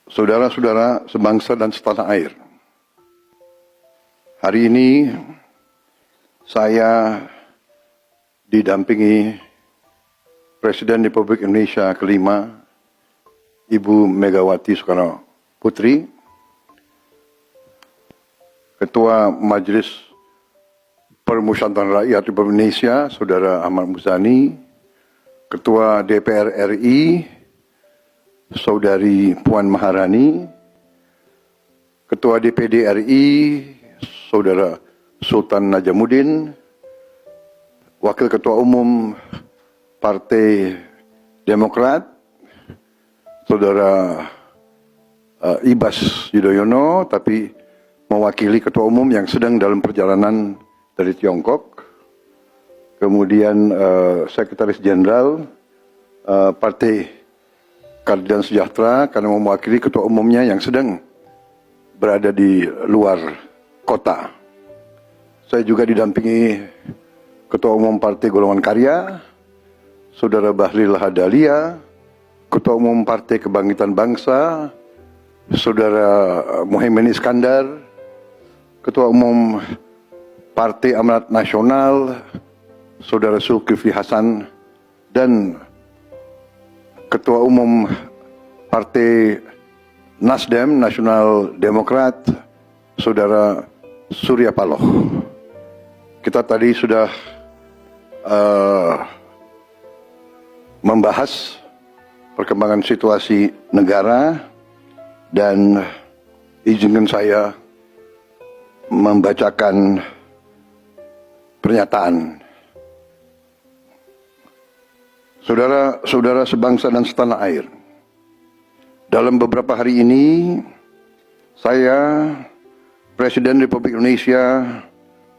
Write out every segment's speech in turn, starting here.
Saudara-saudara sebangsa dan setanah air, hari ini saya didampingi Presiden Republik Indonesia kelima, Ibu Megawati Soekarno Putri, Ketua Majelis Permusyawaratan Rakyat Republik Indonesia, Saudara Ahmad Muzani, Ketua DPR RI, Saudari Puan Maharani, Ketua DPD RI, Saudara Sultan Najamuddin, Wakil Ketua Umum Partai Demokrat, Saudara Ibas Yudhoyono, tapi mewakili Ketua Umum yang sedang dalam perjalanan dari Tiongkok. Kemudian Sekretaris Jenderal Partai Keadilan Sejahtera karena mewakili Ketua Umumnya yang sedang berada di luar kota. Saya juga didampingi Ketua Umum Partai Golongan Karya, Saudara Bahlil Lahadalia, Ketua Umum Partai Kebangkitan Bangsa, Saudara Muhaimin Iskandar, Ketua Umum Partai Amanat Nasional, Saudara Zulkifli Hasan, dan Ketua Umum Partai Nasdem, Nasional Demokrat, Saudara Surya Paloh. Kita tadi sudah membahas perkembangan situasi negara dan izinkan saya membacakan pernyataan. Saudara-saudara sebangsa dan setanah air, dalam beberapa hari ini, saya, Presiden Republik Indonesia,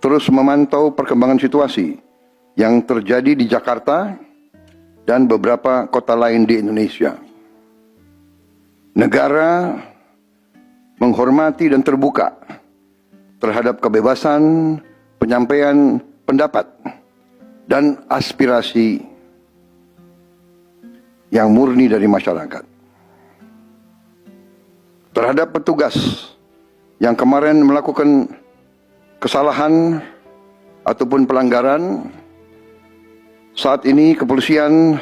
terus memantau perkembangan situasi yang terjadi di Jakarta dan beberapa kota lain di Indonesia. Negara menghormati dan terbuka terhadap kebebasan penyampaian pendapat dan aspirasi yang murni dari masyarakat. Terhadap petugas yang kemarin melakukan kesalahan ataupun pelanggaran, saat ini kepolisian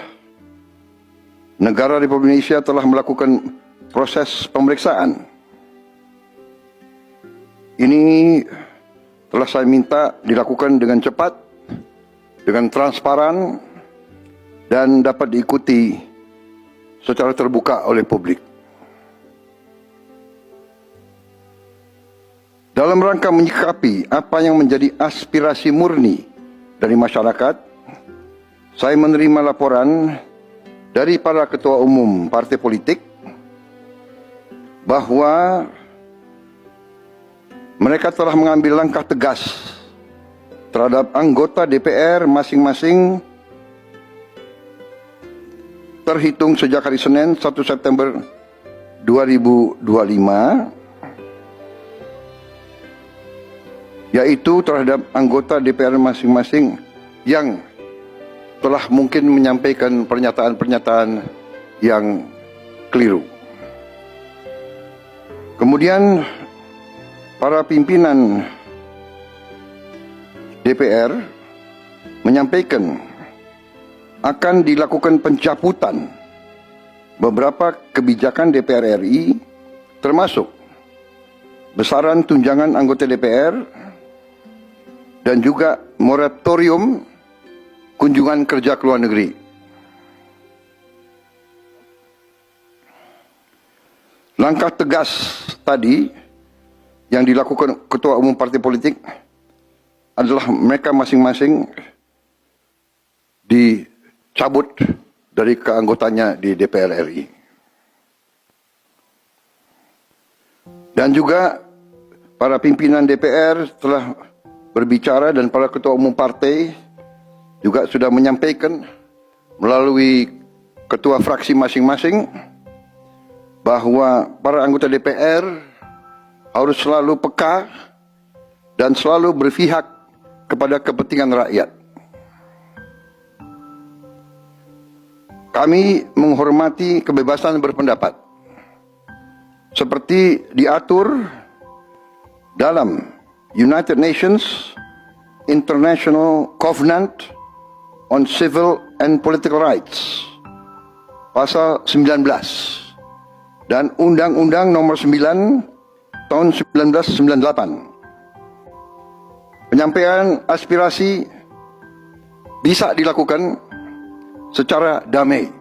negara Republik Indonesia telah melakukan proses pemeriksaan. Ini telah saya minta dilakukan dengan cepat, dengan transparan, dan dapat diikuti secara terbuka oleh publik. Dalam rangka menyikapi apa yang menjadi aspirasi murni dari masyarakat, saya menerima laporan dari para ketua umum partai politik bahwa mereka telah mengambil langkah tegas terhadap anggota DPR masing-masing terhitung sejak hari Senin 1 September 2025, yaitu terhadap anggota DPR masing-masing yang telah mungkin menyampaikan pernyataan-pernyataan yang keliru. Kemudian para pimpinan DPR menyampaikan akan dilakukan pencabutan beberapa kebijakan DPR RI, termasuk besaran tunjangan anggota DPR dan juga moratorium kunjungan kerja ke luar negeri. Langkah tegas tadi yang dilakukan ketua umum partai politik adalah mereka masing-masing dicabut dari keanggotanya di DPR RI. Dan juga para pimpinan DPR telah berbicara dan para ketua umum partai juga sudah menyampaikan melalui ketua fraksi masing-masing bahwa para anggota DPR harus selalu peka dan selalu berpihak kepada kepentingan rakyat. Kami menghormati kebebasan berpendapat. seperti diatur dalam United Nations International Covenant on Civil and Political Rights pasal 19 dan Undang-Undang Nomor 9 tahun 1998. Penyampaian aspirasi bisa dilakukan secara damai.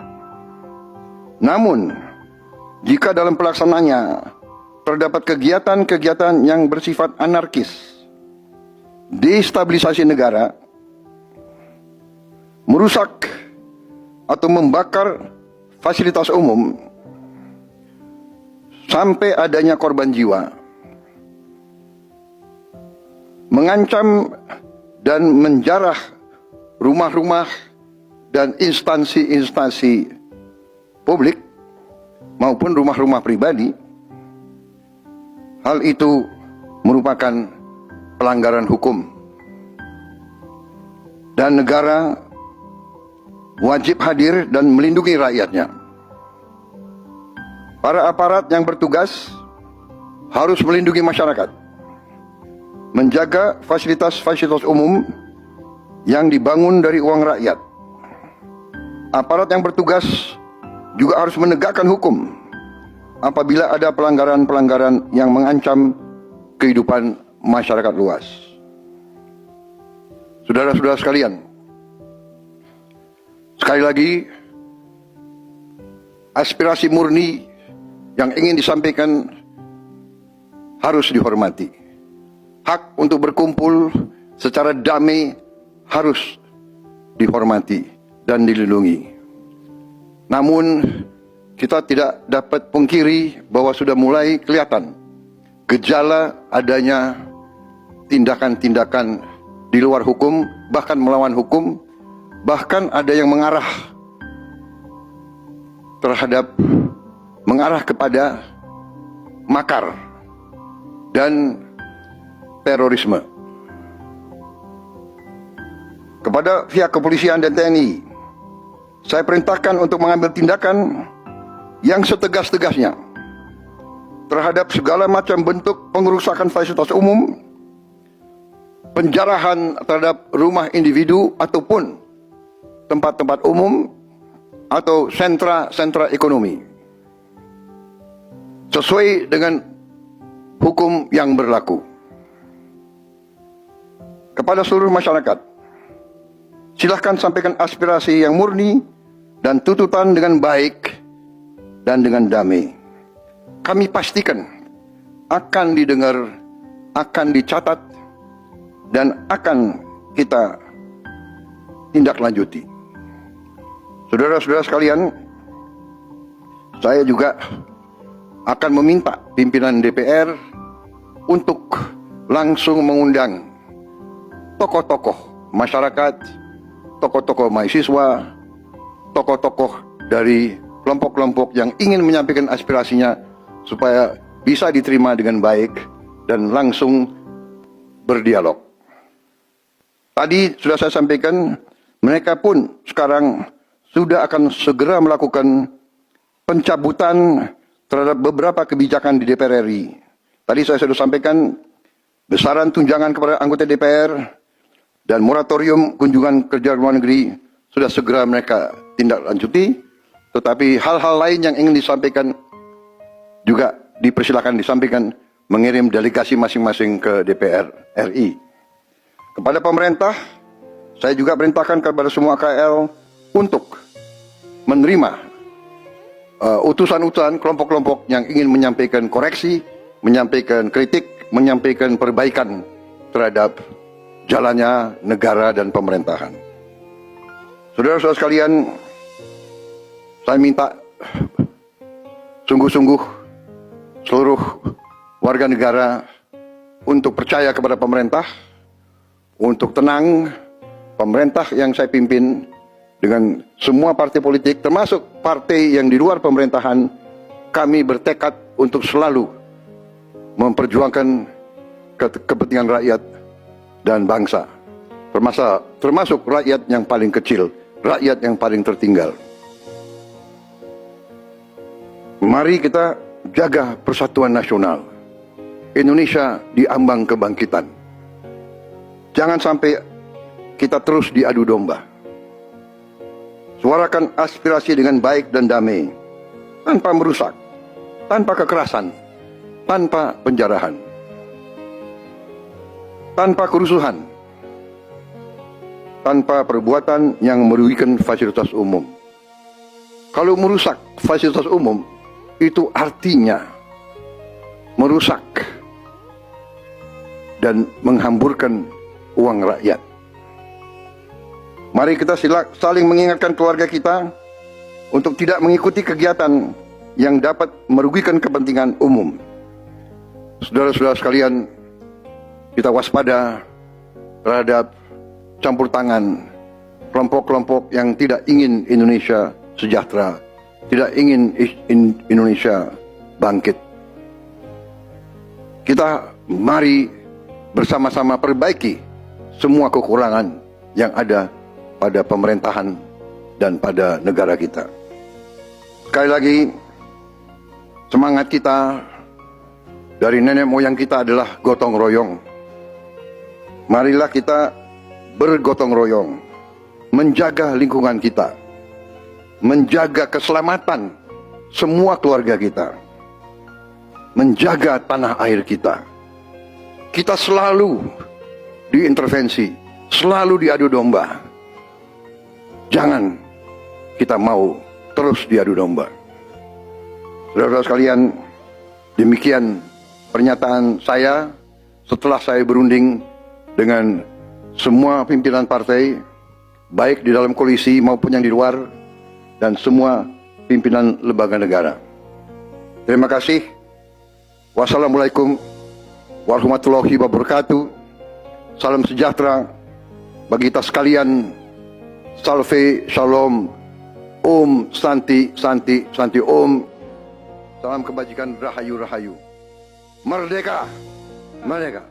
Namun, jika dalam pelaksanaannya terdapat kegiatan-kegiatan yang bersifat anarkis, destabilisasi negara, merusak atau membakar fasilitas umum, sampai adanya korban jiwa, mengancam dan menjarah rumah-rumah dan instansi-instansi publik maupun rumah-rumah pribadi, hal itu merupakan pelanggaran hukum. Dan negara wajib hadir dan melindungi rakyatnya. Para aparat yang bertugas harus melindungi masyarakat, menjaga fasilitas-fasilitas umum yang dibangun dari uang rakyat. Aparat yang bertugas juga harus menegakkan hukum apabila ada pelanggaran-pelanggaran yang mengancam kehidupan masyarakat luas. Saudara-saudara sekalian, sekali lagi, aspirasi murni yang ingin disampaikan harus dihormati. Hak untuk berkumpul secara damai harus dihormati dan dilindungi. Namun, kita tidak dapat pungkiri bahwa sudah mulai kelihatan gejala adanya tindakan-tindakan di luar hukum, bahkan melawan hukum, bahkan ada yang mengarah kepada makar dan terorisme. Kepada pihak kepolisian dan TNI, saya perintahkan untuk mengambil tindakan yang setegas-tegasnya terhadap segala macam bentuk pengerusakan fasilitas umum, penjarahan terhadap rumah individu ataupun tempat-tempat umum atau sentra-sentra ekonomi, sesuai dengan hukum yang berlaku. Kepada seluruh masyarakat, silahkan sampaikan aspirasi yang murni dan tuntutan dengan baik dan dengan damai. Kami pastikan akan didengar, akan dicatat, dan akan kita tindak lanjuti. Saudara-saudara sekalian, saya juga akan meminta pimpinan DPR untuk langsung mengundang tokoh-tokoh masyarakat, tokoh-tokoh mahasiswa, tokoh-tokoh dari kelompok-kelompok yang ingin menyampaikan aspirasinya supaya bisa diterima dengan baik dan langsung berdialog. Tadi sudah saya sampaikan, mereka pun sekarang sudah akan segera melakukan pencabutan terhadap beberapa kebijakan di DPR RI. Tadi saya sudah sampaikan besaran tunjangan kepada anggota DPR dan moratorium kunjungan kerja luar negeri sudah segera mereka tindak lanjuti. Tetapi hal-hal lain yang ingin disampaikan juga dipersilakan disampaikan, mengirim delegasi masing-masing ke DPR RI. Kepada pemerintah, saya juga perintahkan kepada semua KL untuk menerima utusan-utusan kelompok-kelompok yang ingin menyampaikan koreksi, menyampaikan kritik, menyampaikan perbaikan terhadap jalannya negara dan pemerintahan. Saudara-saudara sekalian, saya minta sungguh-sungguh seluruh warga negara untuk percaya kepada pemerintah, untuk tenang. Pemerintah yang saya pimpin dengan semua partai politik, termasuk partai yang di luar pemerintahan, kami bertekad untuk selalu memperjuangkan kepentingan rakyat dan bangsa, termasuk rakyat yang paling kecil, rakyat yang paling tertinggal. Mari kita jaga persatuan nasional. Indonesia di ambang kebangkitan. Jangan sampai kita terus diadu domba. Suarakan aspirasi dengan baik dan damai, tanpa merusak, tanpa kekerasan, tanpa penjarahan, tanpa kerusuhan, tanpa perbuatan yang merugikan fasilitas umum. Kalau merusak fasilitas umum, itu artinya merusak dan menghamburkan uang rakyat. Mari kita saling mengingatkan keluarga kita untuk tidak mengikuti kegiatan yang dapat merugikan kepentingan umum. Saudara-saudara sekalian, kita waspada terhadap campur tangan kelompok-kelompok yang tidak ingin Indonesia sejahtera, tidak ingin Indonesia bangkit. Kita mari bersama-sama perbaiki semua kekurangan yang ada pada pemerintahan dan pada negara kita. Sekali lagi, semangat kita dari nenek moyang kita adalah gotong royong. Marilah kita bergotong royong, menjaga lingkungan kita, menjaga keselamatan semua keluarga kita, menjaga tanah air kita. Kita selalu diintervensi, selalu diadu domba. Jangan kita mau terus diadu domba. Saudara-saudara sekalian, demikian pernyataan saya setelah saya berunding dengan semua pimpinan partai, baik di dalam koalisi maupun yang di luar, dan semua pimpinan lembaga negara. Terima kasih. Wassalamualaikum warahmatullahi wabarakatuh. Salam sejahtera bagi kita sekalian. Salve, shalom, om, santi, santi, santi, om. Salam kebajikan, rahayu, rahayu. Merdeka, merdeka.